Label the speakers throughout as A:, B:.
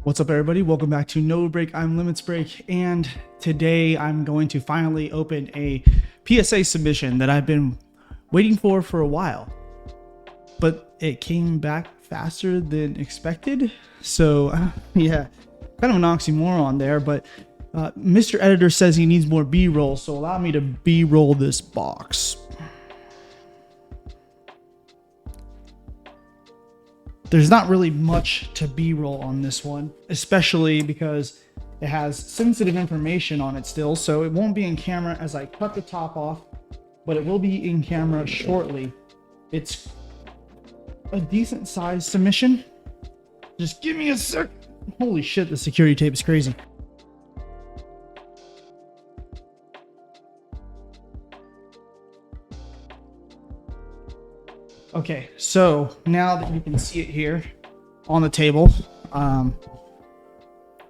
A: What's up, everybody? Welcome back to Novabreak. I'm Limitsbreak, and today I'm going to finally open a PSA submission that I've been waiting for a while, but it came back faster than expected. So yeah, kind of an oxymoron there, but Mr. Editor says he needs more B-roll, so allow me to B-roll this box. There's not really much to B-roll on this one, especially because it has sensitive information on it still, so it won't be in camera as I cut the top off, but it will be in camera shortly. It's a decent sized submission. Just give me a sec. Holy shit, the security tape is crazy. Okay, so now that you can see it here on the table,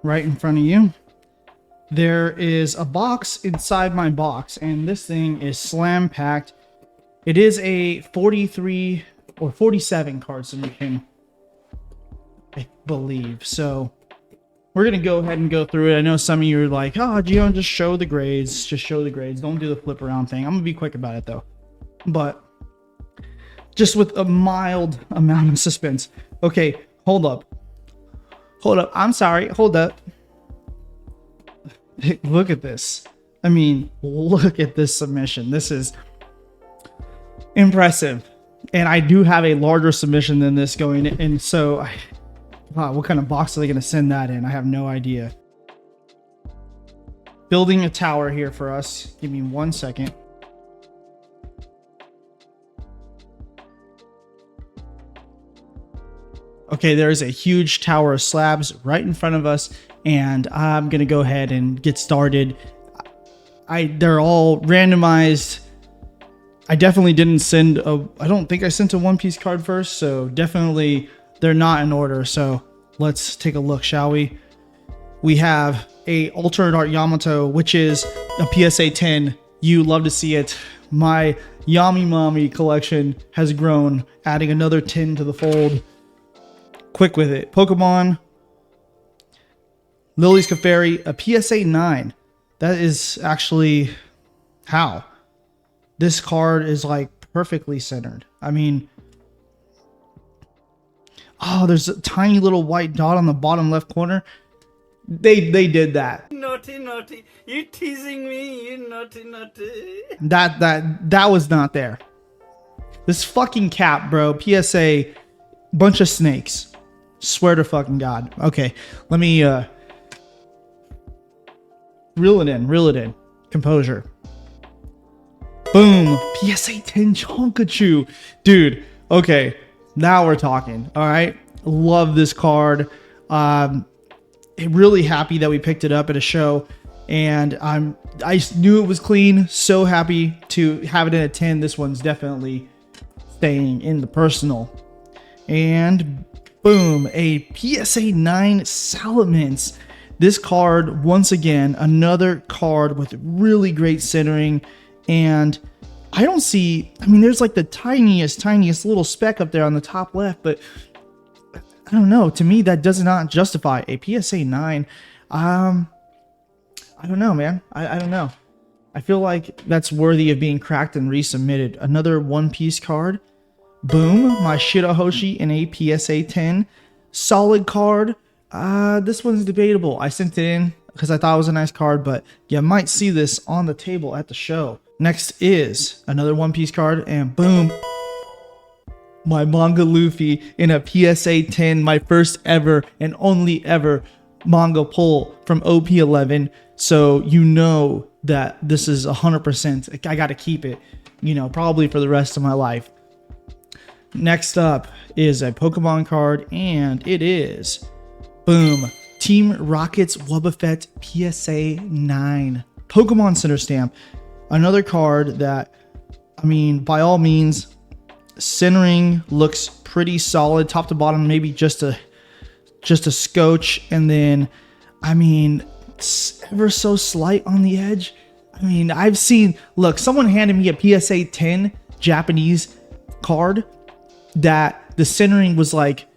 A: right in front of you, there is a box inside my box, and this thing is slam packed. It is a 43 or 47 card submission, I believe. So we're gonna go ahead and go through it. I know some of you are like, "Oh, Gio, just show the grades. Just show the grades. Don't do the flip around thing." I'm gonna be quick about it though, but just with a mild amount of suspense. Okay, hold up. I'm sorry. Hold up. Look at this. I mean, look at this submission. This is impressive. And I do have a larger submission than this going in. And so, what kind of box are they going to send that in? I have no idea. Building a tower here for us. Give me 1 second. Okay, there is a huge tower of slabs right in front of us, and I'm gonna go ahead and get started. They're all randomized. I definitely didn't send I don't think I sent a One Piece card first, so definitely they're not in order. So let's take a look, shall we? We have a alternate art Yamato, which is a PSA 10. You love to see it. My Yami Mami collection has grown, adding another 10 to the fold. Quick with it. Pokemon, Lily's Clefairy, a PSA 9. That is actually how this card is like perfectly centered. I mean, oh, there's a tiny little white dot on the bottom left corner. They did that.
B: Naughty, naughty. You teasing me, you naughty, naughty.
A: That was not there. This fucking cap, bro. PSA, bunch of snakes. Swear to fucking God. Okay, let me reel it in. Composure. Boom. PSA 10 Chonkachu. Dude, okay, now we're talking. All right, love this card. Really happy that we picked it up at a show, and I knew it was clean. So happy to have it in a 10. This one's definitely staying in the personal. And boom, a PSA 9 Salamence. This card, once again, another card with really great centering. And I don't see, I mean, there's like the tiniest little speck up there on the top left, but I don't know. To me, that does not justify a PSA 9. I don't know, man. I don't know. I feel like that's worthy of being cracked and resubmitted. Another One Piece card. Boom, my Shirahoshi in a PSA 10. Solid card. This one's debatable. I sent it in because I thought it was a nice card, but you might see this on the table at the show. Next is another One Piece card, and boom, my manga Luffy in a PSA 10, my first ever and only ever manga pull from OP11. So you know that this is 100%. I got to keep it, you know, probably for the rest of my life. Next up is a Pokemon card, and it is, boom, Team Rocket's Wobbuffet PSA 9. Pokemon Center Stamp. Another card that, I mean, by all means, centering looks pretty solid. Top to bottom, maybe just a scotch. And then, I mean, ever so slight on the edge. I mean, I've seen, look, someone handed me a PSA 10 Japanese card that the centering was like,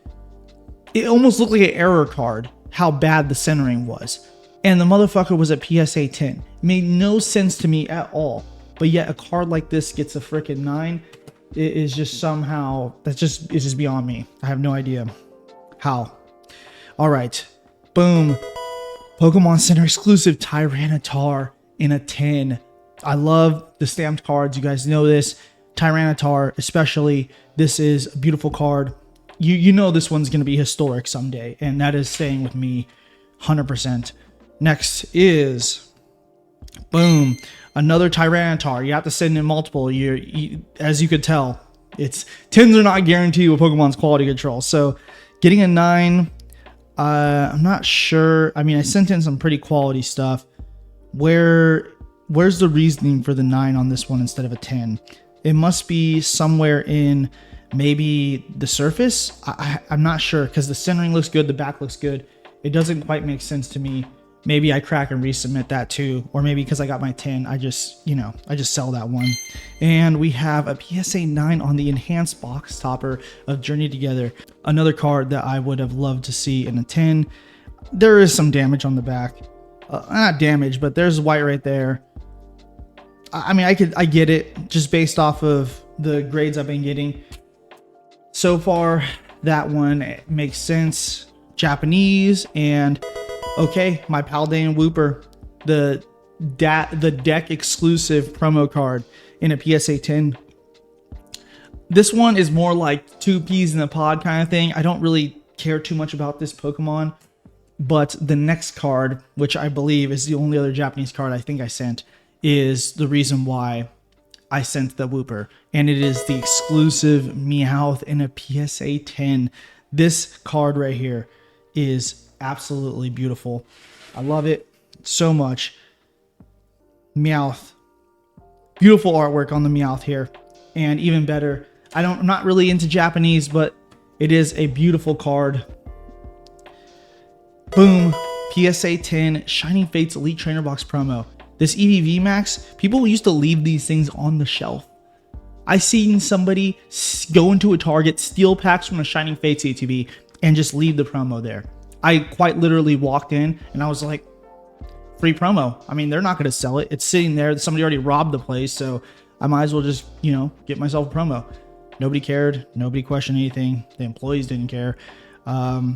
A: it almost looked like an error card. how bad the centering was. And the motherfucker was a PSA 10. It made no sense to me at all. But yet a card like this gets a freaking 9. It is just somehow, it's just beyond me. I have no idea how. All right, boom. Pokemon Center exclusive Tyranitar in a 10. I love the stamped cards. You guys know this. Tyranitar, especially. This is a beautiful card. You know this one's going to be historic someday, and that is staying with me 100%. Next is, boom, another Tyranitar. You have to send in multiple. As you could tell, 10s are not guaranteed with Pokemon's quality control. So getting a 9, I'm not sure. I mean, I sent in some pretty quality stuff. Where's the reasoning for the 9 on this one instead of a 10? It must be somewhere in maybe the surface. I'm not sure, because the centering looks good, the back looks good. It doesn't quite make sense to me. Maybe I crack and resubmit that too, or maybe because I got my 10, I just sell that one. And we have a PSA 9 on the enhanced box topper of Journey Together. Another card that I would have loved to see in a 10. There is some damage on the back. Not damage, but there's white right there. I mean, I get it just based off of the grades I've been getting. So far, that one makes sense. Japanese, and okay, my Paldean Wooper, the deck exclusive promo card in a PSA 10. This one is more like 2 peas in a pod kind of thing. I don't really care too much about this Pokemon, but the next card, which I believe is the only other Japanese card I think I sent, is the reason why I sent the Wooper, and it is the exclusive Meowth in a PSA 10. This card right here is absolutely beautiful. I love it so much. Meowth. Beautiful artwork on the Meowth here. And even better, I'm not really into Japanese, but it is a beautiful card. Boom. PSA 10 Shining Fates Elite Trainer Box promo. This EDV Max, people used to leave these things on the shelf. I seen somebody go into a Target, steal packs from a Shining Fates ETB, and just leave the promo there. I quite literally walked in and I was like, free promo. I mean, they're not going to sell it. It's sitting there. Somebody already robbed the place, so I might as well just, get myself a promo. Nobody cared. Nobody questioned anything. The employees didn't care. I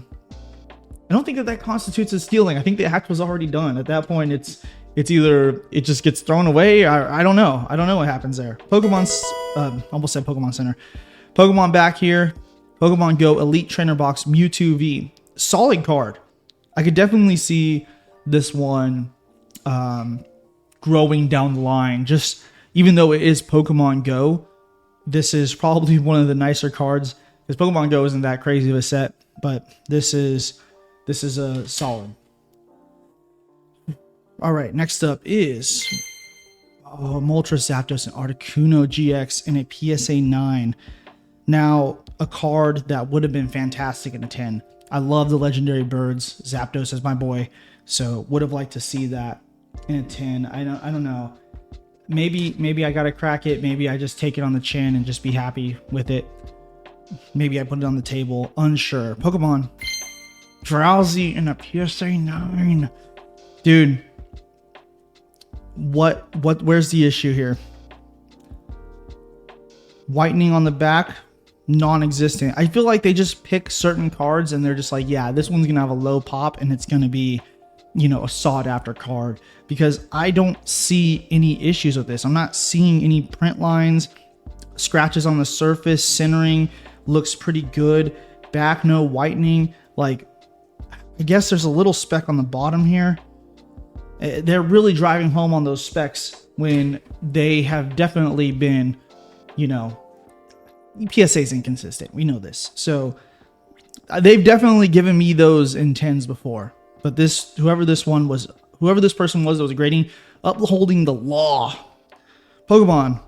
A: don't think that constitutes as stealing. I think the act was already done. At that point, it's either it just gets thrown away. I don't know. I don't know what happens there. Almost said Pokemon Center. Pokemon back here. Pokemon Go Elite Trainer Box Mewtwo V. Solid card. I could definitely see this one growing down the line. Just even though it is Pokemon Go, this is probably one of the nicer cards, because Pokemon Go isn't that crazy of a set, but this is a solid. All right, next up is Moltres, Zapdos, and Articuno GX in a PSA 9. Now, a card that would have been fantastic in a 10. I love the legendary birds. Zapdos is my boy, so would have liked to see that in a 10. I don't know. Maybe I gotta crack it. Maybe I just take it on the chin and just be happy with it. Maybe I put it on the table. Unsure. Pokemon Drowsy in a PSA 9. Dude. Where's the issue here? Whitening on the back, non-existent. I feel like they just pick certain cards and they're just like, yeah, this one's gonna have a low pop and it's gonna be, a sought after card, because I don't see any issues with this. I'm not seeing any print lines, scratches on the surface, centering looks pretty good, back no whitening. Like, I guess there's a little speck on the bottom here. They're really driving home on those specs when they have definitely been, PSA's inconsistent. We know this. So they've definitely given me those in 10s before. But whoever this person was that was grading, upholding the law. Pokemon.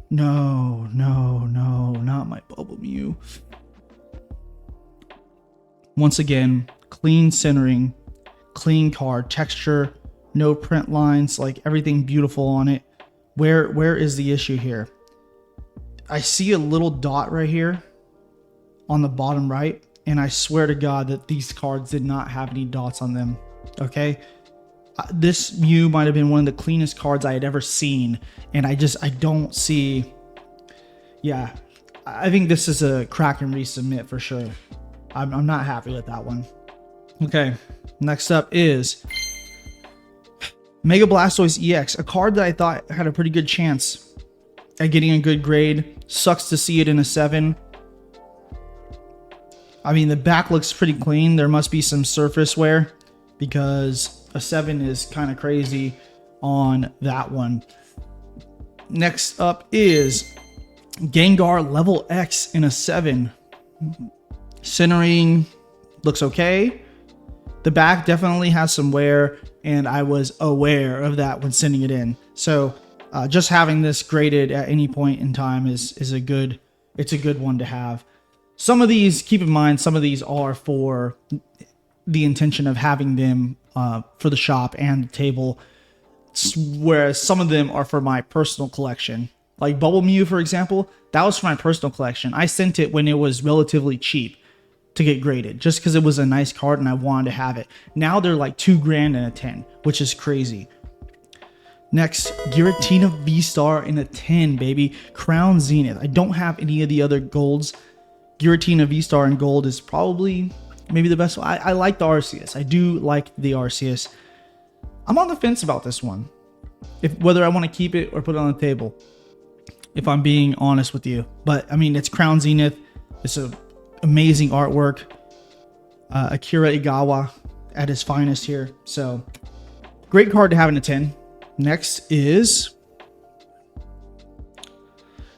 A: No, not my Bubble Mew. Once again, clean centering. Clean card, texture, no print lines, like everything beautiful on it. Where is the issue here? I see a little dot right here on the bottom right, and I swear to God that these cards did not have any dots on them. Okay, this Mew might have been one of the cleanest cards I had ever seen, and I don't see. Yeah, I think this is a crack and resubmit for sure. I'm not happy with that one. Okay, next up is Mega Blastoise EX, a card that I thought had a pretty good chance at getting a good grade. Sucks to see it in a 7. I mean, the back looks pretty clean. There must be some surface wear because a 7 is kind of crazy on that one. Next up is Gengar level X in a 7. Centering looks okay. The back definitely has some wear, and I was aware of that when sending it in. So just having this graded at any point in time is a good one to have. Some of these, keep in mind, some of these are for the intention of having them for the shop and the table, whereas some of them are for my personal collection. Like Bubble Mew, for example, that was for my personal collection. I sent it when it was relatively cheap to get graded, just because it was a nice card and I wanted to have it. Now they're like $2,000 and a 10, which is crazy. Next, Giratina V-Star in a 10, baby. Crown Zenith. I don't have any of the other golds. Giratina V-Star in gold is probably maybe the best one. I like the Arceus. I do like the Arceus. I'm on the fence about this one, whether I want to keep it or put it on the table, if I'm being honest with you. But I mean, it's Crown Zenith. It's a amazing artwork. Akira Igawa at his finest here. So great card to have in a 10. Next is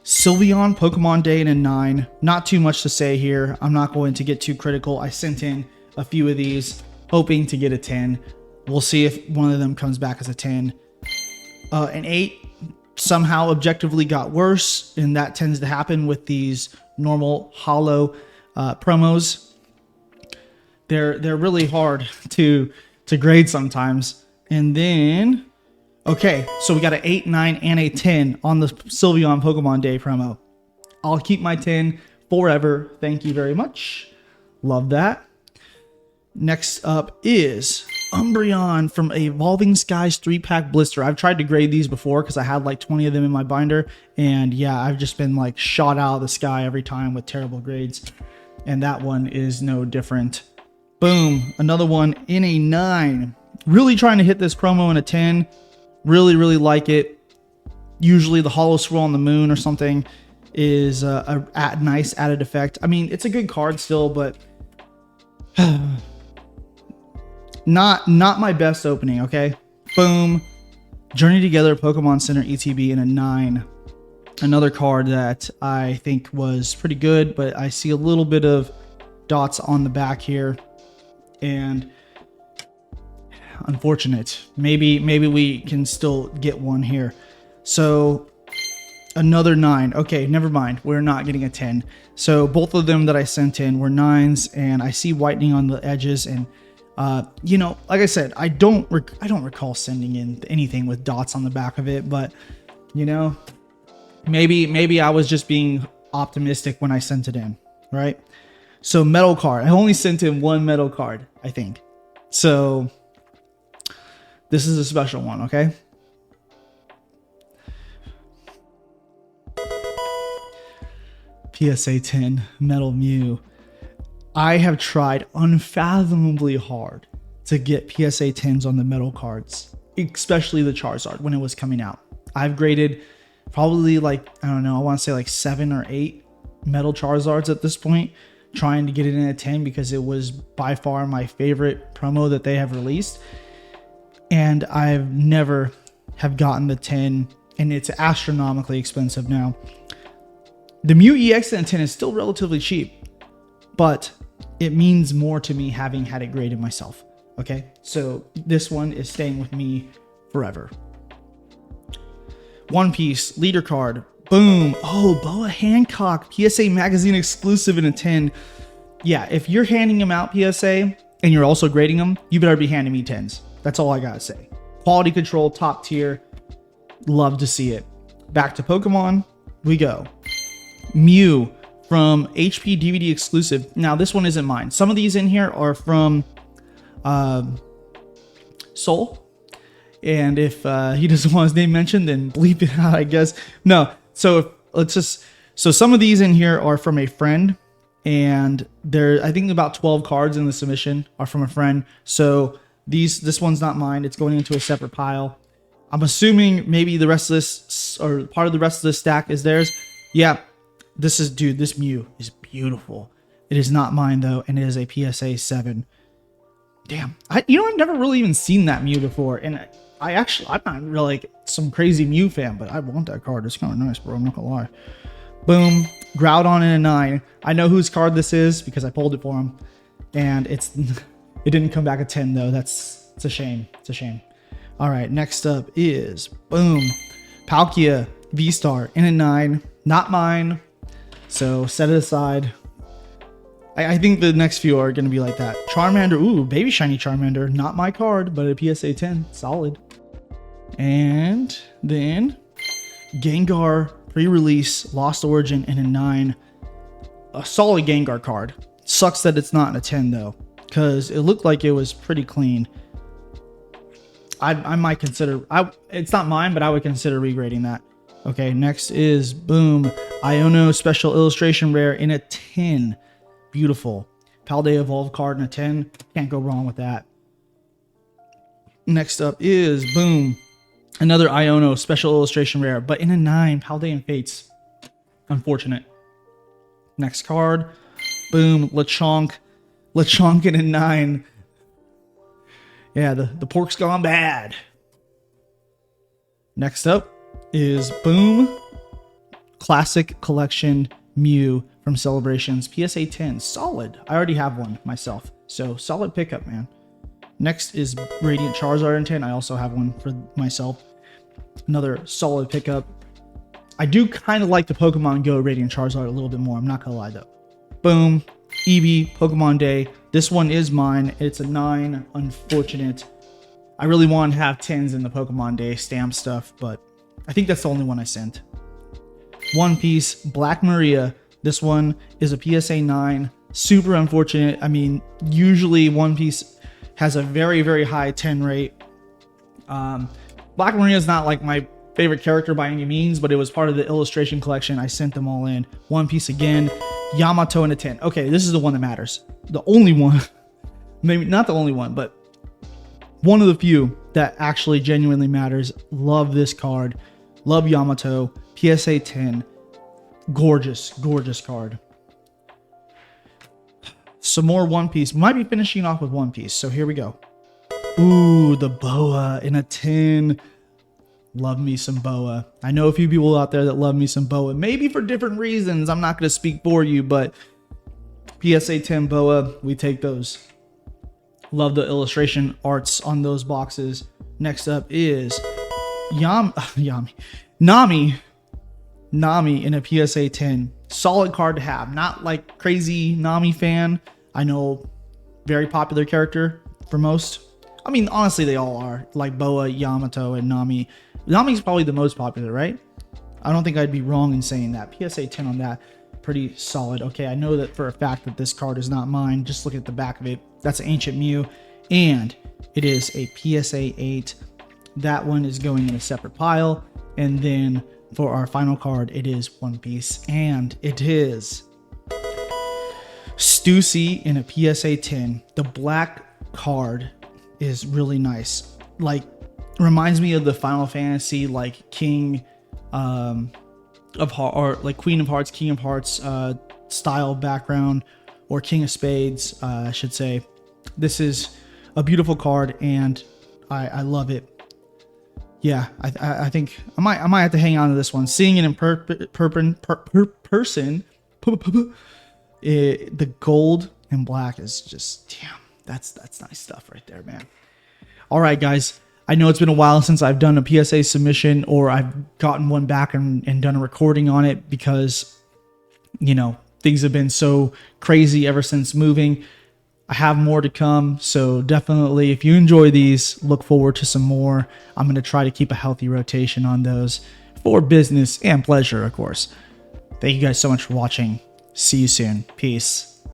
A: Sylveon Pokemon Day in a 9. Not too much to say here. I'm not going to get too critical. I sent in a few of these hoping to get a 10. We'll see if one of them comes back as a 10. An 8 somehow objectively got worse, and that tends to happen with these normal holo promos. They're really hard to grade sometimes. And then, okay, so we got an 8, 9, and a 10 on the Sylveon Pokemon Day promo. I'll keep my 10 forever. Thank you very much. Love that. Next up is Umbreon from Evolving Skies 3-pack blister. I've tried to grade these before because I had like 20 of them in my binder. And yeah, I've just been like shot out of the sky every time with terrible grades. And that one is no different. Boom. Another one in a 9. Really trying to hit this promo in a 10. Really, really like it. Usually the Holo Swirl on the Moon or something is a nice added effect. I mean, it's a good card still, but not my best opening, okay? Boom. Journey Together Pokemon Center ETB in a 9. Another card that I think was pretty good, but I see a little bit of dots on the back here. And unfortunate. Maybe we can still get one here. So another 9. Okay, never mind. We're not getting a 10. So both of them that I sent in were 9s, and I see whitening on the edges. And you know, like I said, I don't recall sending in anything with dots on the back of it. But you know, maybe I was just being optimistic when I sent it in, right? So metal card. I only sent in one metal card, I think. So this is a special one, okay? PSA 10 Metal Mew. I have tried unfathomably hard to get PSA 10s on the metal cards, especially the Charizard when it was coming out. I've graded probably like, I don't know, I want to say like 7 or 8 metal Charizards at this point, trying to get it in a 10 because it was by far my favorite promo that they have released. And I've never have gotten the 10, and it's astronomically expensive now. The Mew EX in 10 is still relatively cheap, but it means more to me having had it graded myself. Okay, so this one is staying with me forever. One Piece leader card. Boom. Oh, Boa Hancock PSA magazine exclusive in a 10. Yeah, if you're handing them out PSA and you're also grading them, you better be handing me 10s. That's all I gotta say. Quality control, top tier. Love to see it. Back to Pokemon we go. Mew from HP DVD exclusive. Now, this one isn't mine. Some of these in here are from Soul. And if he doesn't want his name mentioned, then bleep it out, I guess. No. So so some of these in here are from a friend. And I think about 12 cards in the submission are from a friend. So this one's not mine. It's going into a separate pile. I'm assuming maybe the rest of this, or part of the rest of this stack is theirs. Yeah, this Mew is beautiful. It is not mine though, and it is a PSA 7. Damn, I've never really even seen that Mew before, and I'm not really like some crazy Mew fan, but I want that card. It's kind of nice, bro. I'm not gonna lie. Boom, Groudon in a 9. I know whose card this is because I pulled it for him, and it didn't come back a 10 though. It's a shame. It's a shame. All right, next up is boom, Palkia V-Star in a 9. Not mine, so set it aside. I think the next few are going to be like that. Charmander, ooh, baby shiny Charmander. Not my card, but a PSA 10, solid. And then Gengar pre-release, Lost Origin in a 9. A solid Gengar card. Sucks that it's not in a 10 though, because it looked like it was pretty clean. I might consider, it's not mine, but I would consider regrading that. Okay, next is boom, Iono special illustration rare in a 10. Beautiful. Paldea Evolve card in a 10. Can't go wrong with that. Next up is boom, another Iono special illustration rare, but in a 9. Paldean Fates. Unfortunate. Next card, boom, Lechonk in a 9. Yeah, the pork's gone bad. Next up is boom, classic collection Mew from Celebrations, PSA 10, solid. I already have one myself, so solid pickup, man. Next is Radiant Charizard in 10. I also have one for myself. Another solid pickup. I do kind of like the Pokemon Go Radiant Charizard a little bit more. I'm not gonna lie though. Boom, Eevee Pokemon Day. This one is mine. It's a 9. Unfortunate. I really want to have 10s in the Pokemon Day stamp stuff, but I think that's the only one I sent. One Piece Black Maria. This one is a PSA 9. Super unfortunate. I mean, usually One Piece has a very, very high 10 rate. Black Maria is not like my favorite character by any means, but it was part of the illustration collection. I sent them all in. One Piece again. Yamato in a 10. Okay, this is the one that matters. The only one, maybe not the only one, but one of the few that actually genuinely matters. Love this card. Love Yamato. PSA 10. Gorgeous, gorgeous card. Some more One Piece. Might be finishing off with One Piece, so here we go. Ooh, the Boa in a 10. Love me some Boa. I know a few people out there that love me some Boa. Maybe for different reasons. I'm not going to speak for you, but PSA 10 Boa, we take those. Love the illustration arts on those boxes. Next up is Nami in a PSA 10. Solid card to have. Not like crazy Nami fan. I know, very popular character for most. I mean, honestly, they all are. Like Boa, Yamato, and Nami. Nami's probably the most popular, right? I don't think I'd be wrong in saying that. PSA 10 on that. Pretty solid. Okay, I know that for a fact that this card is not mine. Just look at the back of it. That's an Ancient Mew. And it is a PSA 8. That one is going in a separate pile. And then for our final card, it is One Piece. And it is Stussy in a PSA 10. The black card is really nice. Like, reminds me of the Final Fantasy, like King of Hearts, or like Queen of Hearts, King of Hearts style background, or King of Spades, I should say. This is a beautiful card, and I love it. Yeah, I think I might have to hang on to this one. Seeing it in person, the gold and black is just, damn, that's nice stuff right there, man. All right, guys. I know it's been a while since I've done a PSA submission, or I've gotten one back and done a recording on it, because, you know, things have been so crazy ever since moving. I have more to come, so definitely, if you enjoy these, look forward to some more. I'm going to try to keep a healthy rotation on those for business and pleasure, of course. Thank you guys so much for watching. See you soon. Peace.